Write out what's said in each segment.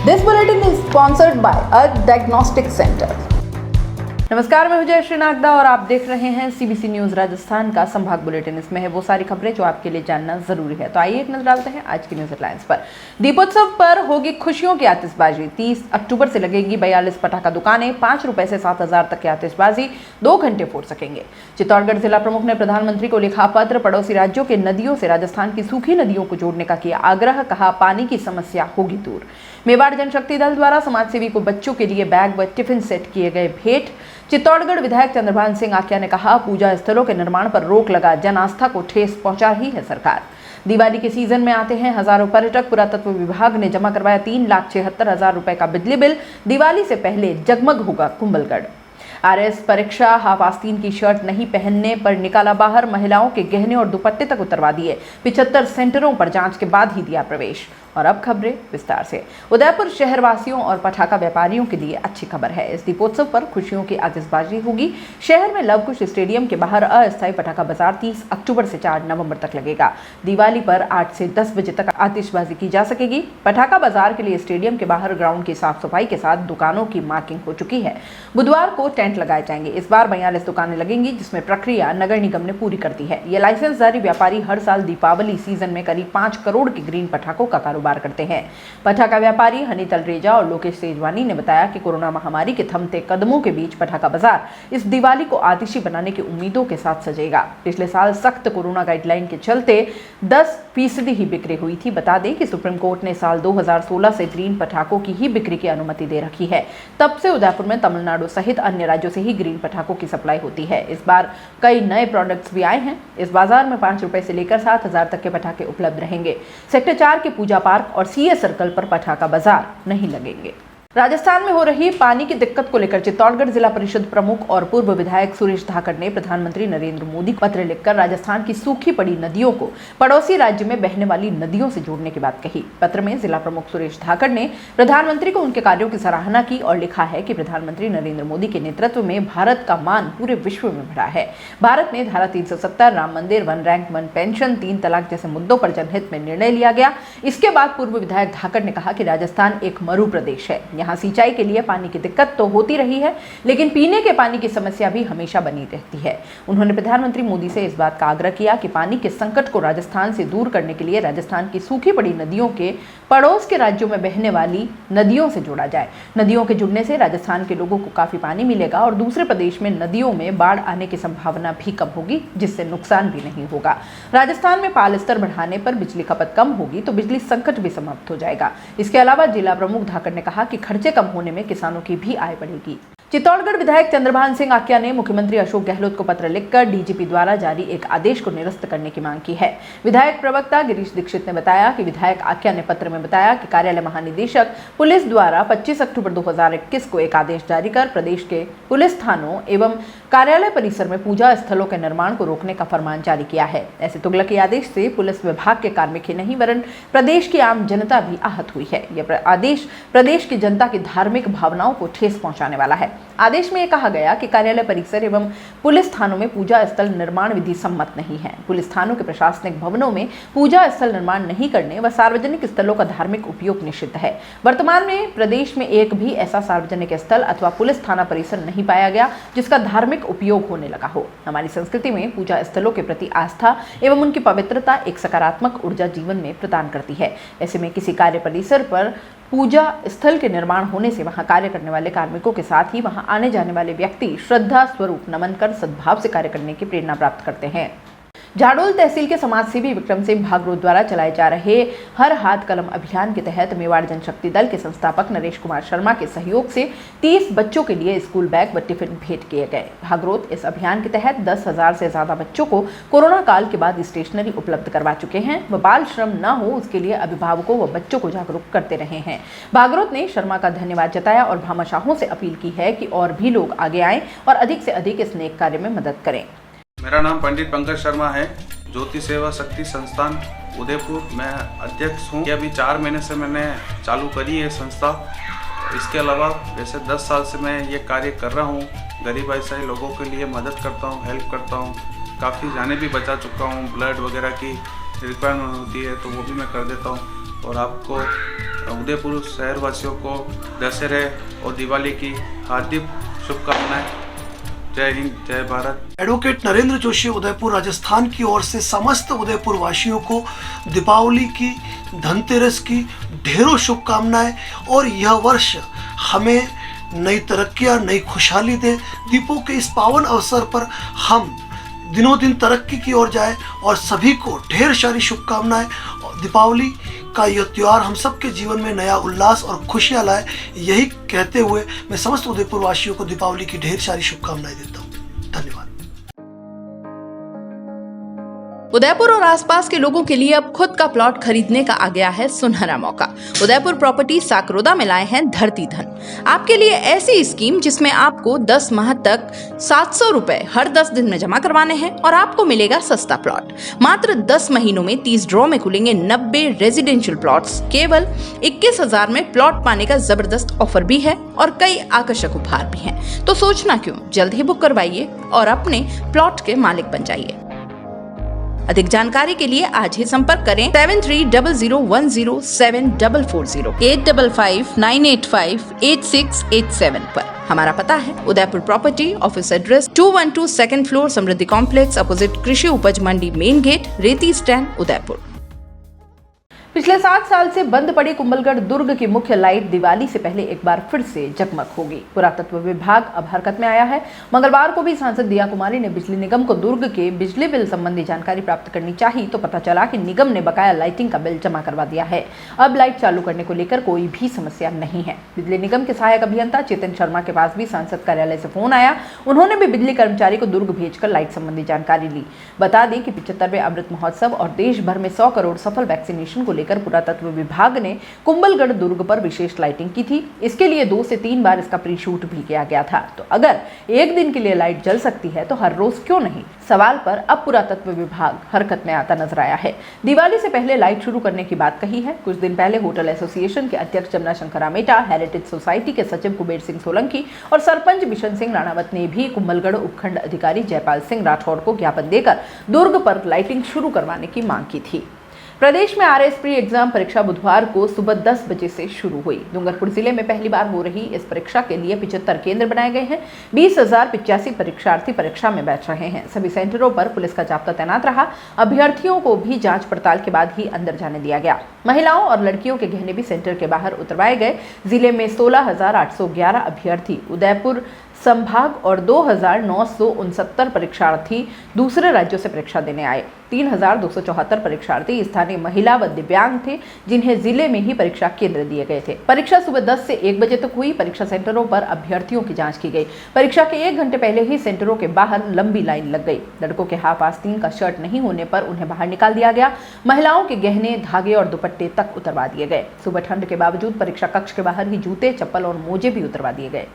This bulletin is sponsored by a diagnostic center. नमस्कार, मैं विजय श्रीनागदा और आप देख रहे हैं सीबीसी न्यूज राजस्थान का संभाग बुलेटिन। इसमें है वो सारी खबरें जो आपके लिए जानना जरूरी है। तो आइए एक नजर डालते हैं आज की न्यूज हेडलाइंस पर। दीपोत्सव पर होगी खुशियों की आतिशबाजी। 30 अक्टूबर से लगेगी 42 पटाखा दुकानें। 5 रुपए से 7,000 तक की आतिशबाजी 2 घंटे फोड़ सकेंगे। चित्तौड़गढ़ जिला प्रमुख ने प्रधानमंत्री को लिखा पत्र। पड़ोसी राज्यों के नदियों से राजस्थान की सूखी नदियों को जोड़ने का किया आग्रह। कहा पानी की समस्या होगी दूर। मेवाड़ जनशक्ति दल द्वारा समाजसेवी को बच्चों के लिए बैग व टिफिन सेट किए गए भेंट। चित्तौड़गढ़ विधायक चंद्रभान सिंह आक्या ने कहा पूजा स्थलों के निर्माण पर रोक लगा, जन आस्था को ठेस पहुंचा रही है सरकार। दिवाली के सीजन में आते हैं हजारों पर्यटक। पुरातत्व विभाग ने जमा करवाया 3,76,000 रुपए का बिजली बिल। दिवाली से पहले जगमग होगा कुंभलगढ़। आरएस परीक्षा हाफ आस्तीन की शर्ट नहीं पहनने पर निकाला बाहर। महिलाओं के गहने और दुपट्टे तक उतरवा दिए। 75 सेंटरों पर जांच के बाद ही दिया प्रवेश। और अब खबरें विस्तार से। उदयपुर शहरवासियों और पटाखा व्यापारियों के लिए अच्छी खबर है। इस दीपोत्सव पर खुशियों की आतिशबाजी होगी। शहर में लवकुश स्टेडियम के बाहर अस्थायी पटाखा बाजार 30 अक्टूबर से 4 नवंबर तक लगेगा। दिवाली पर 8 से 10 बजे तक आतिशबाजी की जा सकेगी। पटाखा बाजार के लिए स्टेडियम के बाहर ग्राउंड की साफ सफाई के साथ दुकानों की मार्किंग हो चुकी है। बुधवार को टेंट लगाए जाएंगे। इस बार 42 दुकानें लगेंगी, जिसमें प्रक्रिया नगर निगम ने पूरी कर दी है। ये लाइसेंसधारी व्यापारी हर साल दीपावली सीजन में करीब 5 करोड़ के ग्रीन पटाखों का कारोबार करते हैं। पटाखा व्यापारी हनी तलरेजा और लोकेश तेजवानी ने बताया कि कोरोना महामारी के थमते कदमों के बीच पटाखा बाजार इस दिवाली को आतिशी बनाने की उम्मीदों के साथ सजेगा। पिछले साल सख्त कोरोना गाइडलाइन के चलते 10% ही बिक्री हुई थी। बता दें कि सुप्रीम कोर्ट ने साल 2016 से ग्रीन पटाखों की ही बिक्री की अनुमति दे रखी है। तब से उदयपुर में तमिलनाडु सहित अन्य राज्यों से ही ग्रीन पटाखों की सप्लाई होती है। इस बार कई नए प्रोडक्ट्स भी आए हैं। इस बाजार में 5 रुपए से लेकर 7,000 तक के पटाखे उपलब्ध रहेंगे। सेक्टर 4 के पूजा पार्क और सीए सर्कल पर पटाखा बाजार नहीं लगेंगे। राजस्थान में हो रही पानी की दिक्कत को लेकर चित्तौड़गढ़ जिला परिषद प्रमुख और पूर्व विधायक सुरेश धाकड़ ने प्रधानमंत्री नरेंद्र मोदी को पत्र लिखकर राजस्थान की सूखी पड़ी नदियों को पड़ोसी राज्य में बहने वाली नदियों से जोड़ने की बात कही। पत्र में जिला प्रमुख सुरेश धाकड़ ने प्रधानमंत्री को उनके कार्यों की सराहना की और लिखा है कि प्रधानमंत्री नरेंद्र मोदी के नेतृत्व में भारत का मान पूरे विश्व में बढ़ा है। भारत में धारा 370, राम मंदिर, 1 रैंक 1 पेंशन, 3 तलाक जैसे मुद्दों पर जनहित में निर्णय लिया गया। इसके बाद पूर्व विधायक धाकड़ ने कहा कि राजस्थान एक मरु प्रदेश है। यहाँ सिंचाई के लिए पानी की दिक्कत तो होती रही है, लेकिन पीने के पानी की समस्या भी हमेशा बनी रहती है। उन्होंने प्रधानमंत्री मोदी से इस बात का आग्रह किया कि पानी के संकट को राजस्थान से दूर करने के लिए राजस्थान की सूखी पड़ी नदियों के पड़ोस के राज्यों में बहने वाली नदियों से जोड़ा जाए। नदियों के जुड़ने से राजस्थान के लोगों को काफी पानी मिलेगा और दूसरे प्रदेश में नदियों में बाढ़ आने की संभावना भी कम होगी, जिससे नुकसान भी नहीं होगा। राजस्थान में पाल स्तर बढ़ाने पर बिजली खपत कम होगी तो बिजली संकट भी समाप्त हो जाएगा। इसके अलावा जिला प्रमुख धाकड़ ने कहा कि खर्चे कम होने में किसानों की भी आय बढ़ेगी। चित्तौड़गढ़ विधायक चंद्रभान सिंह आक्या ने मुख्यमंत्री अशोक गहलोत को पत्र लिखकर डीजीपी द्वारा जारी एक आदेश को निरस्त करने की मांग की है। विधायक प्रवक्ता गिरीश दीक्षित ने बताया कि विधायक आक्या ने पत्र में बताया कि कार्यालय महानिदेशक पुलिस द्वारा 25 अक्टूबर 2021 को एक आदेश जारी कर प्रदेश के पुलिस थानों एवं कार्यालय परिसर में पूजा स्थलों के निर्माण को रोकने का फरमान जारी किया है। ऐसे तुगलकी आदेश से पुलिस विभाग के कार्मिक ही नहीं वरन प्रदेश की आम जनता भी आहत हुई है। यह आदेश प्रदेश की जनता की धार्मिक भावनाओं को ठेस पहुंचाने वाला है। आदेश में यह कहा गया कि कार्यालय परिसर एवं पुलिस थानों में पूजा स्थल निर्माण विधि सम्मत नहीं है। पुलिस थानों के प्रशासनिक भवनों में पूजा स्थल निर्माण नहीं करने व सार्वजनिक स्थलों का धार्मिक उपयोग निषिद्ध है। वर्तमान में प्रदेश में एक भी ऐसा सार्वजनिक स्थल अथवा पुलिस थाना परिसर नहीं पाया गया जिसका धार्मिक उपयोग होने लगा हो। हमारी संस्कृति में पूजा स्थलों के प्रति आस्था एवं उनकी पवित्रता एक सकारात्मक ऊर्जा जीवन में प्रदान करती है। ऐसे में किसी कार्य परिसर पर पूजा स्थल के निर्माण होने से वहां कार्य करने वाले कार्मिकों के साथ ही वहां आने जाने वाले व्यक्ति श्रद्धा स्वरूप नमन कर सद्भाव से कार्य करने की प्रेरणा प्राप्त करते हैं। झाडोल तहसील के समाजसेवी विक्रम सिंह भागरोत द्वारा चलाए जा रहे हर हाथ कलम अभियान के तहत मेवाड़ जनशक्ति दल के संस्थापक नरेश कुमार शर्मा के सहयोग से 30 बच्चों के लिए स्कूल बैग व टिफिन भेंट किए गए। भागरोत इस अभियान के तहत 10,000 से ज्यादा बच्चों को कोरोना काल के बाद स्टेशनरी उपलब्ध करवा चुके हैं व बाल श्रम न हो उसके लिए अभिभावकों व बच्चों को जागरूक करते रहे हैं। भागरोत ने शर्मा का धन्यवाद जताया और भामाशाहों से अपील की है कि और भी लोग आगे आएं और अधिक से अधिक इस नेक कार्य में मदद करें। मेरा नाम पंडित पंकज शर्मा है। ज्योति सेवा शक्ति संस्थान उदयपुर मैं अध्यक्ष हूँ। ये अभी 4 महीने से मैंने चालू करी है संस्था। इसके अलावा वैसे 10 साल से मैं ये कार्य कर रहा हूँ। गरीब ऐसे लोगों के लिए मदद करता हूँ, हेल्प करता हूँ। काफ़ी जाने भी बचा चुका हूँ। ब्लड वगैरह की रिक्वायरमेंट होती है तो वो भी मैं कर देता हूँ। और आपको उदयपुर शहरवासियों को दशहरे और दिवाली की हार्दिक शुभकामनाएं। जय हिंद, जय भारत। एडवोकेट नरेंद्र जोशी उदयपुर राजस्थान की ओर से समस्त उदयपुर वासियों को दीपावली की, धनतेरस की ढेरों शुभकामनाएं और यह वर्ष हमें नई तरक्कियां, नई खुशहाली दे। दीपों के इस पावन अवसर पर हम दिनों दिन तरक्की की ओर जाए और सभी को ढेर सारी शुभकामनाएं। दीपावली का यह त्यौहार हम सबके जीवन में नया उल्लास और खुशियां लाए, यही कहते हुए मैं समस्त उदयपुर वासियों को दीपावली की ढेर सारी शुभकामनाएं देता हूं। धन्यवाद। उदयपुर और आसपास के लोगों के लिए अब खुद का प्लॉट खरीदने का आ गया है सुनहरा मौका। उदयपुर प्रॉपर्टी साकरोदा में लाए हैं धरती धन। आपके लिए ऐसी स्कीम जिसमें आपको 10 माह तक 700 रुपए हर 10 दिन में जमा करवाने हैं और आपको मिलेगा सस्ता प्लॉट। मात्र 10 महीनों में 30 ड्रॉ में खुलेंगे 90 रेजिडेंशियल प्लॉट्स। केवल 21,000 में प्लॉट पाने का जबरदस्त ऑफर भी है और कई आकर्षक उपहार भी हैं। तो सोचना क्यों, जल्द ही बुक करवाइए और अपने प्लॉट के मालिक बन जाइए। अधिक जानकारी के लिए आज ही संपर्क करें 7300107440 8559858687 पर। हमारा पता है Udaipur property, office address 212 second floor, Samriddhi complex, opposite Krishi Upaj Mandi, main gate, Reti stand, Udaipur. पिछले 7 साल से बंद पड़ी कुंभलगढ़ दुर्ग की मुख्य लाइट दिवाली से पहले एक बार फिर से जगमग होगी। पुरातत्व विभाग अब हरकत में आया है। मंगलवार को भी सांसद दिया कुमारी ने बिजली निगम को दुर्ग के बिजली बिल संबंधी जानकारी प्राप्त करनी चाहिए तो पता चला कि निगम ने बकाया लाइटिंग का बिल जमा करवा दिया है। अब लाइट चालू करने को लेकर कोई भी समस्या नहीं है। बिजली निगम के सहायक अभियंता चेतन शर्मा के पास भी सांसद कार्यालय से फोन आया। उन्होंने भी बिजली कर्मचारी को दुर्ग भेजकर लाइट संबंधी जानकारी ली। बता दें कि 75वें अमृत महोत्सव और देश भर में 100 करोड़ सफल वैक्सीनेशन को लेकर पुरातत्व विभाग ने कुंभलगढ़ दुर्ग पर विशेष लाइटिंग की थी। इसके लिए 2 से 3 बार इसका प्री शूट भी किया गया था। तो अगर एक दिन के लिए लाइट जल सकती है तो हर रोज क्यों नहीं? सवाल पर अब पुरातत्व विभाग हरकत में आता नजर आया है। दिवाली से पहले लाइट शुरू करने की बात कही है। कुछ दिन पहले होटल एसोसिएशन के अध्यक्ष जमुना शंकर आमेटा, हेरिटेज सोसाइटी के सचिव कुबेर सिंह सोलंकी और सरपंच बिशन सिंह राणावत ने भी कुंभलगढ़ उपखंड अधिकारी जयपाल सिंह राठौड़ को ज्ञापन देकर दुर्ग पर लाइटिंग शुरू करवाने की मांग की थी। प्रदेश में RS प्री एग्जाम परीक्षा बुधवार को सुबह 10 बजे से शुरू हुई। डूंगरपुर जिले में पहली बार हो रही इस परीक्षा के लिए 75 केंद्र बनाए गए हैं। 20,085 परीक्षार्थी परीक्षा में बैठ रहे हैं। सभी सेंटरों पर पुलिस का जाब्ता तैनात रहा। अभ्यर्थियों को भी जांच पड़ताल के बाद ही अंदर जाने दिया गया। महिलाओं और लड़कियों के गहने भी सेंटर के बाहर उतरवाए गए। जिले में 16,811 अभ्यर्थी उदयपुर संभाग और 2,969 परीक्षार्थी दूसरे राज्यों से परीक्षा देने आए। 3,274 परीक्षार्थी स्थानीय महिला व दिव्यांग थे जिन्हें जिले में ही परीक्षा केंद्र दिए गए थे। परीक्षा सुबह 10 से 1 बजे तक हुई। परीक्षा सेंटरों पर अभ्यर्थियों की जांच की गई। परीक्षा के 1 घंटे पहले ही सेंटरों के बाहर लंबी लाइन लग गई। लड़कों के हाफ आस्तीन का शर्ट नहीं होने पर उन्हें बाहर निकाल दिया गया। महिलाओं के गहने, धागे और दुपट्टे तक उतरवा दिए गए। सुबह ठंड के बावजूद परीक्षा कक्ष के बाहर ही जूते, चप्पल और मोजे भी उतरवा दिए गए।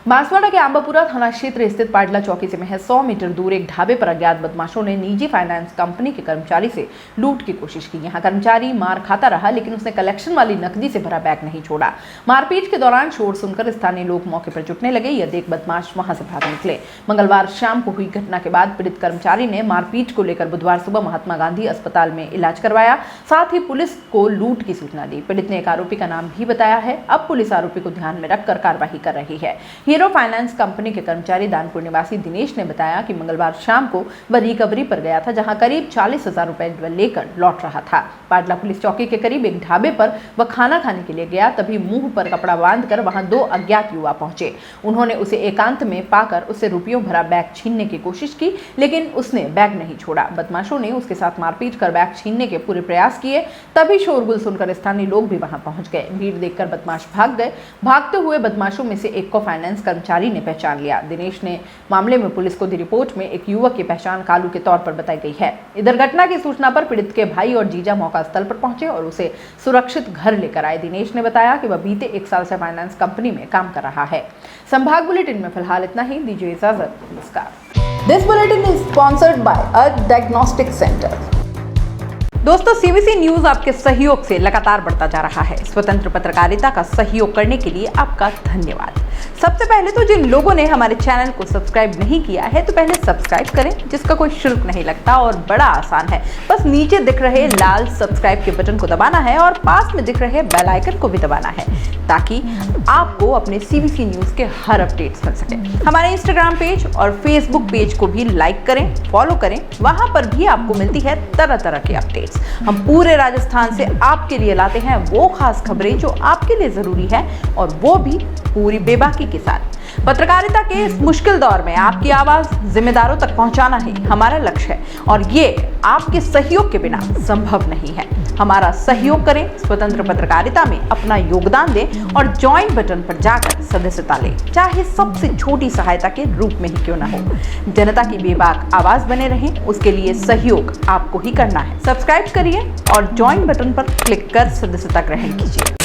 बांसवाड़ा के आंबापुरा थाना क्षेत्र स्थित पाडला चौकी से महज 100 मीटर दूर एक ढाबे पर अज्ञात बदमाशों ने निजी फाइनेंस कंपनी के कर्मचारी से लूट की कोशिश की। यहां कर्मचारी मार खाता रहा लेकिन उसने कलेक्शन वाली नकदी से भरा बैग नहीं छोड़ा। मारपीट के दौरान शोर सुनकर स्थानीय लोग मौके पर जुटने लगे। यह देख बदमाश वहां से भाग निकले। मंगलवार शाम को हुई घटना के बाद पीड़ित कर्मचारी ने मारपीट को लेकर बुधवार सुबह महात्मा गांधी अस्पताल में इलाज करवाया। साथ ही पुलिस को लूट की सूचना दी। पीड़ित ने एक आरोपी का नाम भी बताया है। अब पुलिस आरोपी को ध्यान में रखकर कार्रवाई कर रही है। हीरो फाइनेंस कंपनी के कर्मचारी दानपुर निवासी दिनेश ने बताया कि मंगलवार शाम को वह रिकवरी पर गया था जहां करीब 40,000 रुपए लेकर लौट रहा था। पाडला पुलिस चौकी के करीब एक ढाबे पर वह खाना खाने के लिए गया। तभी मुंह पर कपड़ा बांधकर वहां 2 अज्ञात युवा पहुंचे। उन्होंने उसे एकांत में पाकर उससे रुपयों भरा बैग छीनने की कोशिश की लेकिन उसने बैग नहीं छोड़ा। बदमाशों ने उसके साथ मारपीट कर बैग छीनने के पूरे प्रयास किए। तभी शोरगुल सुनकर स्थानीय लोग भी वहां पहुंच गए। भीड़ देखकर बदमाश भाग गए। भागते हुए बदमाशों में से एक को फाइनेंस कर्मचारी ने पहचान लिया। दिनेश ने मामले में पुलिस को दी रिपोर्ट में एक युवक की पहचान कालू के तौर पर बताई गई है। इधर घटना की सूचना पर पीड़ित के भाई और जीजा मौका स्थल पर पहुंचे और उसे सुरक्षित घर लेकर आए। दिनेश ने बताया कि वह बीते 1 साल से फाइनेंस कंपनी में काम कर रहा है। संभाग बुलेटिन में फिलहाल इतना ही। दीजिए इजाजत। नमस्कार। This bulletin is sponsored by earth diagnostic centre. दोस्तों, CBC न्यूज आपके सहयोग से लगातार बढ़ता जा रहा है। स्वतंत्र पत्रकारिता का सहयोग करने के लिए आपका धन्यवाद। सबसे पहले तो जिन लोगों ने हमारे चैनल को सब्सक्राइब नहीं किया है तो पहले सब्सक्राइब करें, जिसका कोई शुल्क नहीं लगता और बड़ा आसान है। बस नीचे दिख रहे लाल सब्सक्राइब के बटन को दबाना है और पास में दिख रहे बेल आइकन को भी दबाना है ताकि आपको अपने सीबीसी न्यूज के हर अपडेट्स मिल सके। हमारे इंस्टाग्राम पेज और फेसबुक पेज को भी लाइक करें, फॉलो करें, वहां पर भी आपको मिलती है तरह तरह के अपडेट्स। हम पूरे राजस्थान से आपके लिए लाते हैं वो खास खबरें जो आपके लिए जरूरी है और वो भी पूरी बेबाकी के साथ। पत्रकारिता के इस मुश्किल दौर में आपकी आवाज जिम्मेदारों तक पहुंचाना ही हमारा लक्ष्य है और ये आपके सहयोग के बिना संभव नहीं है। हमारा सहयोग करें, स्वतंत्र पत्रकारिता में अपना योगदान दें और ज्वाइन बटन पर जाकर सदस्यता लें, चाहे सबसे छोटी सहायता के रूप में ही क्यों न हो। जनता की बेबाक आवाज बने रहें, उसके लिए सहयोग आपको ही करना है। सब्सक्राइब करिए और ज्वाइन बटन पर क्लिक कर सदस्यता ग्रहण कीजिए।